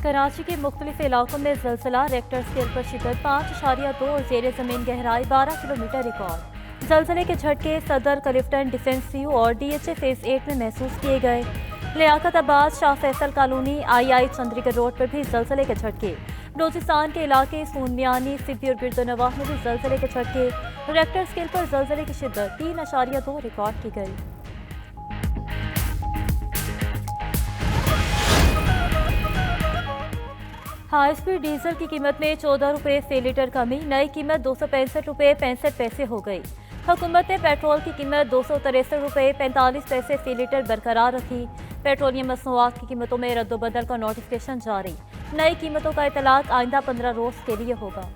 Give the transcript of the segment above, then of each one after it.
कराची के मुख्तलिफ इलाकों में ज़लज़ला, रेक्टर स्केल पर शिद्दत 5.2 और ज़ेरे ज़मीन गहराई 12 किलोमीटर रिकॉर्ड। ज़लज़ले के झटके सदर, क्लिफ्टन, डिफेंस व्यू और DHA फेज 8 में महसूस किए गए। Liaquatabad, Shah Faisal colony, II Chandigarh road पर भी ज़लज़ले के झटके। बलोचिस्तान के इलाके सूनमियानी, सिब्बी और बिरदोनवाह में भी ज़लज़ले के झटके। रेक्टर स्केल पर ज़लज़ले की शिद्दत 3.2 रिकॉर्ड की गई। हाई स्पीड डीजल की कीमत में 14 रुपये फी लीटर कमी, नई कीमत 265 रुपये 65 पैसे हो गई। हुकूमत ने पेट्रोल की कीमत 263 रुपये 45 पैसे फी लीटर बरकरार रखी। पेट्रोलियम मसनूआत की कीमतों में रद्दोबदल का नोटिफिकेशन जारी। नई कीमतों का इतलाक आइंदा 15 रोज के लिए होगा।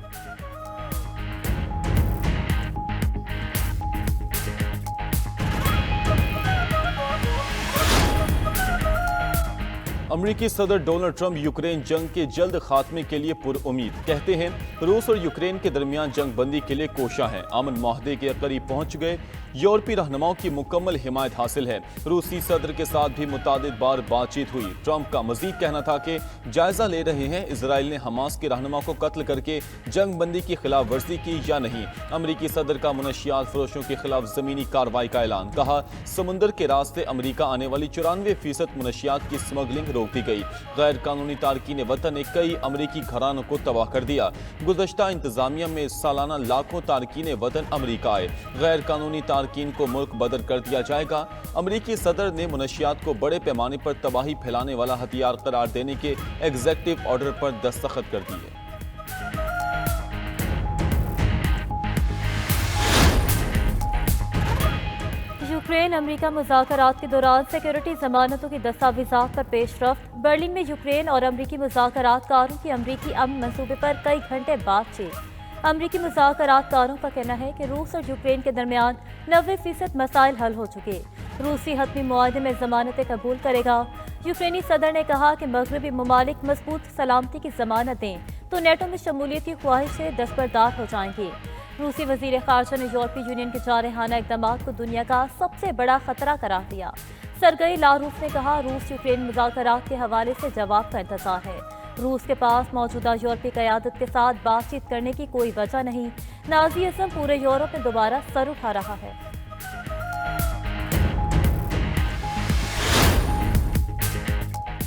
अमेरिकी सदर डोनाल्ड ट्रंप यूक्रेन जंग के जल्द खात्मे के लिए पुरउम्मीद। कहते हैं रूस और यूक्रेन के दरमियान जंग बंदी के लिए कोशा है, अमन माहदे के करीब पहुंच गए। यूरोपीय रहनुमाओं की मुकम्मल हिमायत हासिल है। रूसी सदर के साथ भी मुतादिद बार बातचीत हुई। ट्रंप का मजीद कहना था कि जायजा ले रहे हैं इसराइल ने हमास के रहनुमा को कत्ल करके जंग बंदी की खिलाफ वर्जी की या नहीं। अमरीकी सदर का मुनशियात फरोशों के खिलाफ जमीनी कार्रवाई का ऐलान। कहा समुंदर के रास्ते अमरीका आने वाली 94% मुनशियात की स्मगलिंग रोक दी गई। गैर कानूनी तारकीन वतन ने कई अमरीकी घरानों को तबाह कर दिया। गुज़श्ता इंतजामिया में सालाना लाखों तारकीन वतन अमरीका आए। गैर कानूनी तारकीन को मुल्क बदर कर दिया जाएगा। अमरीकी सदर ने मुनशियात को बड़े पैमाने पर तबाही फैलाने वाला हथियार करार देने के एग्जेक्टिव ऑर्डर पर दस्तखत कर दिए। यूक्रेन अमेरिका मुज़ाकरात के दौरान सिक्योरिटी जमानतों की दस्तावेजात पर पेशरफ्त। बर्लिन में यूक्रेन और अमरीकी मुज़ाकरातकारों की अमरीकी अमन मंसूबे पर कई घंटे बातचीत। अमरीकी मुज़ाकरातकारों का कहना है कि रूस और यूक्रेन के दरमियान 90% मसाइल हल हो चुके। रूसी हतमी मुआहदे में जमानतें कबूल करेगा। यूक्रेनी सदर ने कहा कि मगरबी ममालिक मजबूत सलामती की जमानत दें तो नेटो में शमूलियत की ख्वाहिश से दस्तबरदार हो जाएंगे। रूसी वजीर खारजा ने यूरोपीय यूनियन के जारहाना इक़दाम को दुनिया का सबसे बड़ा खतरा करार दिया। सरगई लारूफ ने कहा रूस यूक्रेन मुज़ाकरात के हवाले से जवाब का इंतजार है। रूस के पास मौजूदा यूरोपीय क़यादत के साथ बातचीत करने की कोई वजह नहीं। नाज़ीइज़्म पूरे यूरोप में दोबारा सर उठा रहा है।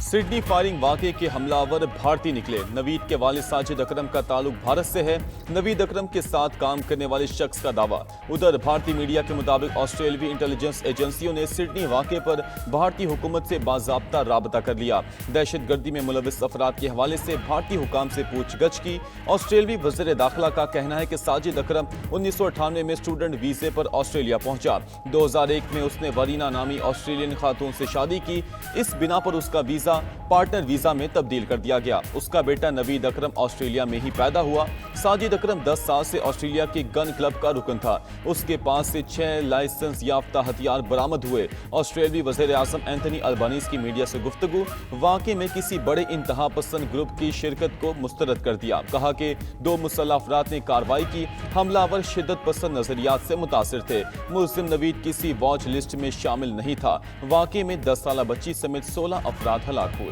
सिडनी फायरिंग वाक़े के हमलावर भारतीय निकले। नवीद के वालिद साजिद अकरम का ताल्लुक भारत से है। नवीद अकरम के साथ काम करने वाले शख्स का दावा। उधर भारतीय मीडिया के मुताबिक ऑस्ट्रेलियाई इंटेलिजेंस एजेंसियों ने सिडनी वाक़े पर भारतीय हुकूमत से बाज़ाब्ता राबता कर लिया। दहशतगर्दी में मुलविस अफराद के हवाले से भारतीय हुकाम से पूछगछ की। ऑस्ट्रेलियाई वज़ीर दाखिला का कहना है कि साजिद अकरम 1998 में स्टूडेंट वीज़े पर ऑस्ट्रेलिया पहुंचा। 2001 में उसने वरीना नामी ऑस्ट्रेलियन खातून से शादी की। इस बिना पर उसका वीज़ा पार्टनर वीजा में तब्दील कर दिया गया। उसका बेटा नवीद अकरम ऑस्ट्रेलिया में ही पैदा हुआ। साजिद अकरम 10 साल से ऑस्ट्रेलिया के गन क्लब का रुकन था। उसके पास से 6 लाइसेंस याफ्ता हथियार बरामद हुए। ऑस्ट्रेलियाई वज़ीर आज़म एंथनी अल्बानीज़ की मीडिया से गुफ्तगू। वाक़े में किसी बड़े इंतहा पसंद ग्रुप की शिरकत को मुस्तरद कर दिया। कहा कि 2 मुसल्लह अफराद ने कार्रवाई की। हमलावर शिद्दत पसंद नजरियात से मुतासिर थे। मुल्ज़िम नवीद किसी वॉच लिस्ट में शामिल नहीं था। वाक़े में 10 साला बच्ची समेत 16 अफराद हलाक हुए।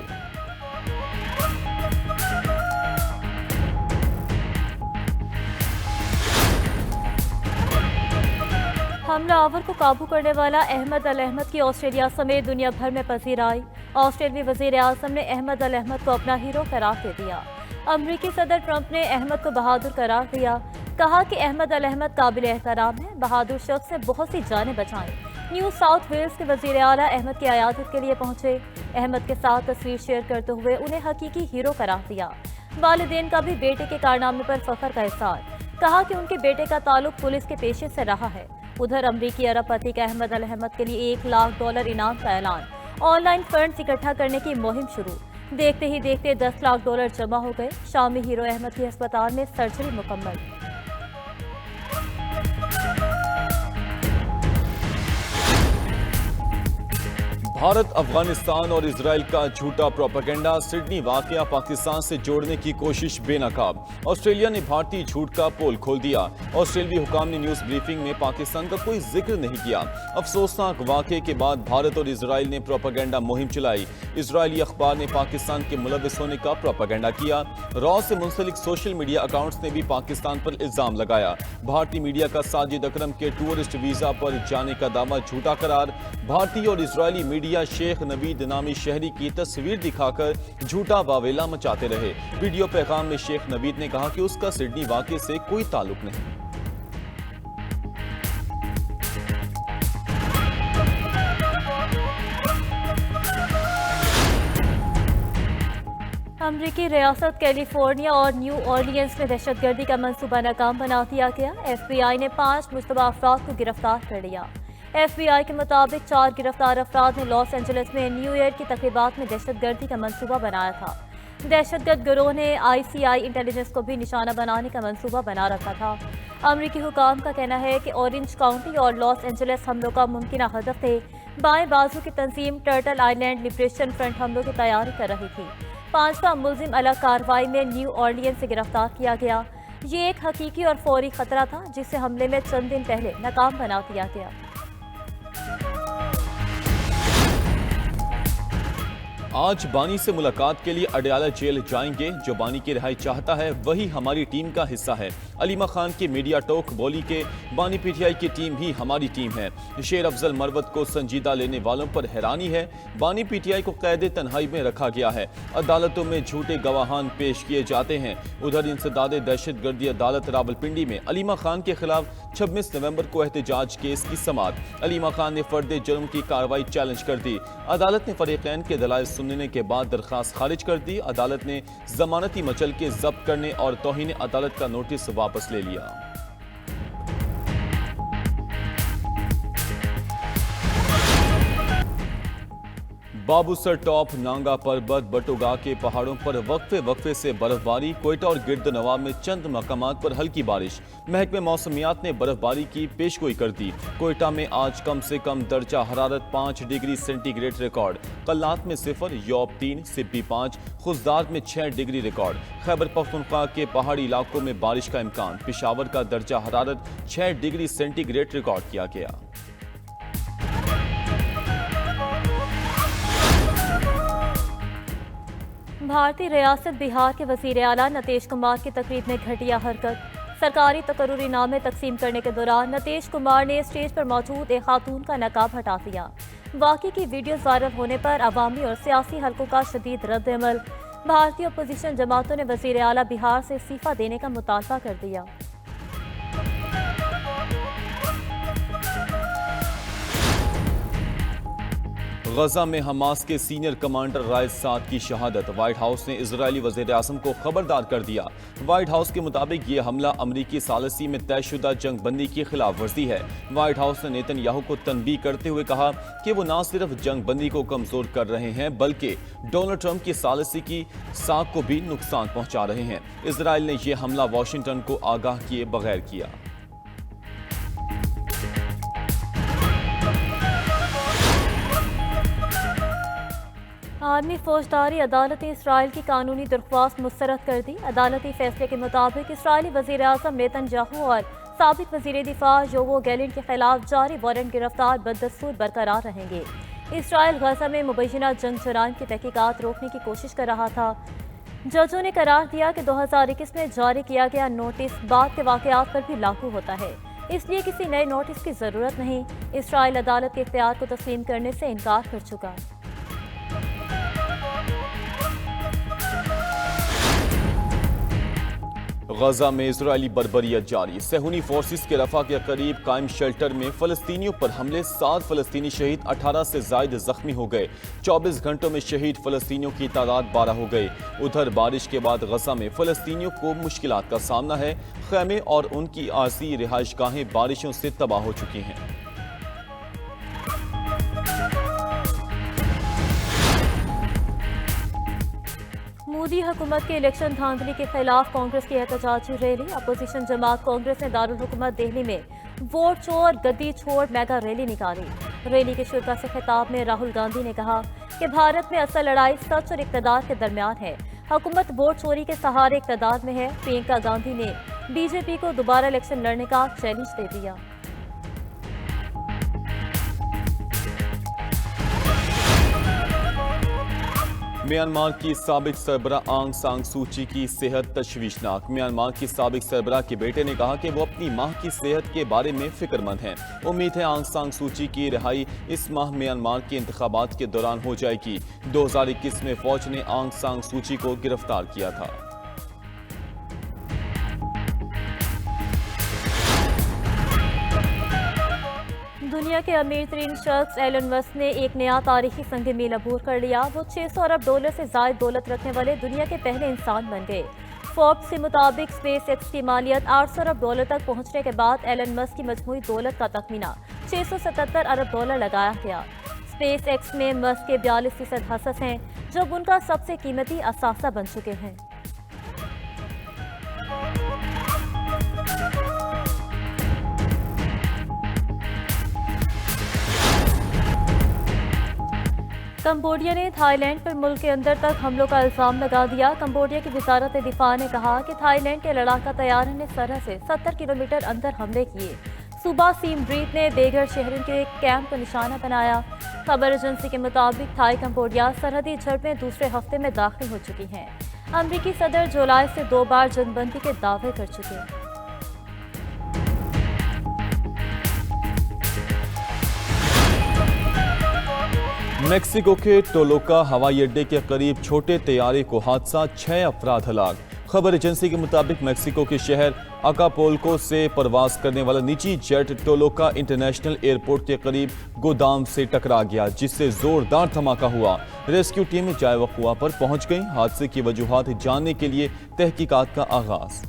हमलावर को काबू करने वाला अहमद अल अहमद की ऑस्ट्रेलिया समेत दुनिया भर में पजीराई। ऑस्ट्रेलियाई वज़ीर आज़म ने अहमद अल अहमद को अपना हीरो करार दे दिया। अमरीकी सदर ट्रंप ने अहमद को बहादुर करार दिया। कहा कि अहमद अल अहमद काबिल एहतराम है, बहादुर शख्स से बहुत सी जानें बचाएं। न्यू साउथ वेल्स के वज़ीर आला अहमद की अयादत के लिए पहुंचे। अहमद के साथ तस्वीर शेयर करते हुए उन्हें हकीकी हीरो करार दिया। वालिदैन का भी बेटे के कारनामे पर फख्र का इज़हार। कहा कि उनके बेटे का ताल्लुक पुलिस के पेशे से रहा है। उधर अमरीकी अरबपति का अहमद अल अहमद के लिए $1 लाख इनाम का ऐलान। ऑनलाइन फंड्स इकट्ठा करने की मुहिम शुरू। देखते ही देखते $10 लाख जमा हो गए। शामी हीरो अहमद की अस्पताल में सर्जरी मुकम्मल। भारत, अफगानिस्तान और इसराइल का झूठा प्रोपेगेंडा, सिडनी वाकया पाकिस्तान से जोड़ने की कोशिश बेनकाब। ऑस्ट्रेलिया ने भारतीय झूठ का पोल खोल दिया। ऑस्ट्रेलियाई हुकाम ने न्यूज ब्रीफिंग में पाकिस्तान का कोई जिक्र नहीं किया। अफसोसनाक वाकये के बाद भारत और इसराइल ने प्रोपेगेंडा मुहिम चलाई। इसराइली अखबार ने पाकिस्तान के मुलविस होने का प्रोपेगेंडा किया। रॉ से मुंसलिक सोशल मीडिया अकाउंट्स ने भी पाकिस्तान पर इल्जाम लगाया। भारतीय मीडिया का साजिद अकरम के टूरिस्ट वीजा पर जाने का दावा झूठा करार। भारतीय और इसराइली मीडिया शेख नवीद नामी शहरी की तस्वीर दिखाकर झूठा वावेला मचाते रहे। वीडियो पैगाम में शेख नवीद ने कहा कि उसका सिडनी वाकये से कोई ताल्लुक नहीं। अमरीकी रियासत कैलिफोर्निया और न्यू ऑर्लियंस में दहशतगर्दी का मंसूबा नाकाम बना दिया गया। FBI ने 5 मुश्तबा अफराद को गिरफ्तार कर लिया। FBI के मुताबिक 4 गिरफ्तार अफराद ने लॉस एंजलिस में न्यू ईयर की तकरीबात में दहशतगर्दी का मंसूबा बनाया था। दहशतगर्द गिरोह ने ICI इंटेलिजेंस को भी निशाना बनाने का मंसूबा बना रखा था। अमरीकी हुकाम का कहना है कि ऑरेंज काउंटी और लॉस एंजलिस हमलों का मुमकिन हदफ थे। बाएं बाजू की तंजीम टर्टल आइलैंड लिबरेशन फ्रंट हमलों की तैयारी कर रही थी। 5वां मुलजिम अलग कार्रवाई में न्यू ऑर्लियंस से गिरफ्तार किया गया। ये एक हकीकी और फौरी खतरा था जिसे हमले में चंद दिन पहले नाकाम बना दिया गया। आज बानी से मुलाकात के लिए अडयाला जेल जाएंगे। जो बानी की रिहाई चाहता है वही हमारी टीम का हिस्सा है। अलीमा खान की मीडिया टॉक बोली के बानी PTI की टीम ही हमारी टीम है। शेर अफजल मरवत को संजीदा लेने वालों पर हैरानी है। बानी PTI को कैद तन्हाई में रखा गया है। अदालतों में झूठे गवाहान पेश किए जाते हैं। उधर इंसदाद दहशतगर्दी अदालत रावलपिंडी में अलीमा खान के खिलाफ 26 नवंबर को एहतजाज केस की समाअत। अलीमा खान ने फर्द जुर्म की कार्रवाई चैलेंज कर दी। अदालत ने फरीकैन के दलाइल सुनने के बाद दरखास्त खारिज कर दी। अदालत ने जमानती मचल के जब्त करने और तौहीन अदालत का नोटिस वापस ले लिया। बाबूसर टॉप, नांगा पर्वत, बटुगा के पहाड़ों पर वक्फे से बर्फबारी। कोयटा और गिरदनवा में चंद मकामात पर हल्की बारिश। महकमे मौसमियात ने बर्फबारी की पेशगोई कर दी। कोयटा में आज कम से कम दर्जा हरारत 5 डिग्री सेंटीग्रेड रिकॉर्ड। कल्लात में 0, यौब 3, सिब्बी 5, खुजदार में 6 डिग्री रिकॉर्ड। खैबर पख्तूनख्वा के पहाड़ी इलाकों में बारिश का इम्कान। पिशावर का दर्जा हरारत 6 डिग्री सेंटीग्रेड रिकॉर्ड किया गया। भारतीय रियासत बिहार के वजीर आला नीतीश कुमार की तकरीब में घटिया हरकत। सरकारी तकर्रुरी नामे तकसीम करने के दौरान नीतीश कुमार ने स्टेज पर मौजूद एक खातून का नकाब हटा दिया। वाकई की वीडियो वायरल होने पर अवामी और सियासी हलकों का शदीद रद्द-ए-अमल। भारतीय अपोजिशन जमातों ने वजीर आला बिहार से इस्तीफा देने का मुतालबा कर दिया। गजा में हमास के सीनियर कमांडर राइज साद की शहादत। व्हाइट हाउस ने इजरायली वज़ीर आज़म को खबरदार कर दिया। व्हाइट हाउस के मुताबिक ये हमला अमरीकी सालसी में तयशुदा जंग बंदी की खिलाफ वर्जी है। व्हाइट हाउस ने नेतन्याहू को तनबीह करते हुए कहा कि वो न सिर्फ जंग बंदी को कमजोर कर रहे हैं बल्कि डोनाल्ड ट्रंप की सालसी की साख को भी नुकसान पहुंचा रहे हैं। इसराइल ने यह हमला वाशिंगटन को आगाह किए बगैर किया। आर्मी फौजदारी अदालत ने इसराइल की कानूनी दरख्वास्त मुस्तरद कर दी। अदालती फैसले के मुताबिक इसराइली वज़ीर आज़म नेतन्याहू और साबिक वज़ीर दिफा योवो गैलेंट के खिलाफ जारी वारंट गिरफ्तार बदस्तूर बरकरार रहेंगे। इसराइल गजा में मुबैना जंग जराइम की तहकीकात रोकने की कोशिश कर रहा था। जजों ने करार दिया कि 2021 में जारी किया गया नोटिस बाद के वाक़यात पर भी लागू होता है, इसलिए किसी नए नोटिस की ज़रूरत नहीं। इसराइल अदालत के इख्तियार को तस्लीम करने से इनकार कर चुका। गजा में इजरायली बर्बरियत जारी। सेहूनी फोर्सेस के रफा के करीब कायम शेल्टर में फलस्तीनियों पर हमले। 7 फलस्तीनी शहीद, 18 से जायद जख्मी हो गए। 24 घंटों में शहीद फलस्तीनियों की तादाद 12 हो गई। उधर बारिश के बाद गजा में फलस्तीनियों को मुश्किलात का सामना है। खैमे और उनकी आरजी रिहाइश गाहें बारिशों से तबाह हो चुकी हैं। मोदी हुकूमत के इलेक्शन धांधली के खिलाफ कांग्रेस की एहतजाजी रैली। अपोजिशन जमात कांग्रेस ने दारुल हुकूमत दिल्ली में वोट चोर गद्दी छोड़ मेगा रैली निकाली। रैली की शुरुआत से खिताब में राहुल गांधी ने कहा कि भारत में असल लड़ाई सच और इक़्तिदार के दरमियान है। हुकूमत वोट चोरी के सहारे इक़्तिदार में है। प्रियंका गांधी ने बीजेपी को दोबारा इलेक्शन लड़ने का चैलेंज दे दिया। म्यांमार की साबिक सरबराह आंग सान सू की की सेहत तशवीशनाक। म्यांमार की साबिक सरबराह के बेटे ने कहा कि वो अपनी मां की सेहत के बारे में फिक्रमंद हैं। उम्मीद है आंग सान सू की रिहाई इस माह म्यांमार के इंतखाबात के दौरान हो जाएगी। 2021 में फौज ने आंग सान सू को गिरफ्तार किया था। दुनिया के अमीर तरीन शख्स एलन मस्क ने एक नया तारीखी संग मील अबूर कर लिया। वो 600 अरब डॉलर से ज्यादा दौलत रखने वाले दुनिया के पहले इंसान बन गए। फोर्ब्स के मुताबिक स्पेस एक्स की मालियत 800 अरब डॉलर तक पहुंचने के बाद एलन मस्क की मजमूई दौलत का तखमीना 677 अरब डॉलर लगाया गया। स्पेस एक्स में मस्क के 42% हसस हैं, जो उनका सबसे कीमती असासा बन चुके हैं। कंबोडिया ने थाईलैंड पर मुल्क के अंदर तक हमलों का इल्जाम लगा दिया। कंबोडिया की वजारत दिफा ने कहा कि थाईलैंड के लड़ाका तैयारों ने सरहद से 70 किलोमीटर अंदर हमले किए। सूबा सीम रीप ने बेघर शहरों के एक कैंप को निशाना बनाया। खबर एजेंसी के मुताबिक थाई कंबोडिया सरहदी झड़पें दूसरे हफ्ते में दाखिल हो चुकी हैं। अमरीकी सदर जुलाई से 2 बार जनबंदी के दावे कर चुके हैं। मेक्सिको के टोलोका हवाई अड्डे के करीब छोटे तैयारे को हादसा, 6 अफराद हलाक। खबर एजेंसी के मुताबिक मेक्सिको के शहर अकापुल्को से परवाज करने वाला निजी जेट टोलोका इंटरनेशनल एयरपोर्ट के करीब गोदाम से टकरा गया, जिससे जोरदार धमाका हुआ। रेस्क्यू टीम जाए वक़ुआ पर पहुंच गई। हादसे की वजूहात जानने के लिए तहकीकात का आगाज।